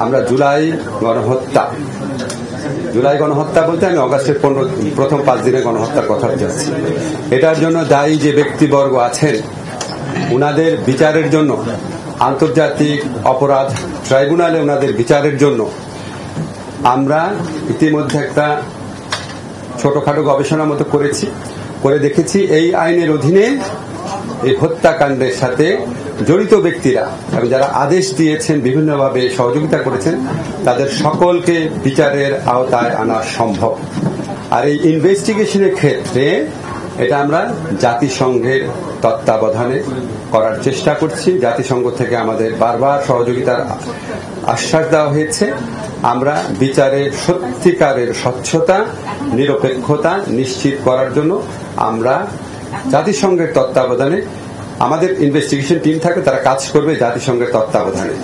আমরা জুলাই গণহত্যা বলতে আমি অগাস্টের প্রথম 5 দিনে গণহত্যার কথা যাচ্ছি। এটার জন্য দায়ী যে ব্যক্তিবর্গ আছেন উনাদের বিচারের জন্য আন্তর্জাতিক অপরাধ ট্রাইব্যুনালে উনাদের বিচারের জন্য আমরা ইতিমধ্যে একটা ছোটখাটো গবেষণার মতো করে দেখেছি এই আইনের অধীনে এই হত্যাকাণ্ডের সাথে জড়িত ব্যক্তিরা এবং যারা আদেশ দিয়েছেন বিভিন্নভাবে সহযোগিতা করেছেন তাদের সকলকে বিচারের আওতায় আনা সম্ভব। আর এই ইনভেস্টিগেশনের ক্ষেত্রে এটা আমরা জাতিসংঘের তত্ত্বাবধানে করার চেষ্টা করছি। জাতিসংঘ থেকে আমাদের বারবার সহযোগিতার আশ্বাস দেওয়া হয়েছে। আমরা বিচারের সত্যিকারের স্বচ্ছতা নিরপেক্ষতা নিশ্চিত করার জন্য আমরা জাতিসংঘের তত্ত্বাবধানে আমাদের ইনভেস্টিগেশন টিম থাকে, তারা কাজ করবে জাতিসংঘের তত্ত্বাবধানে।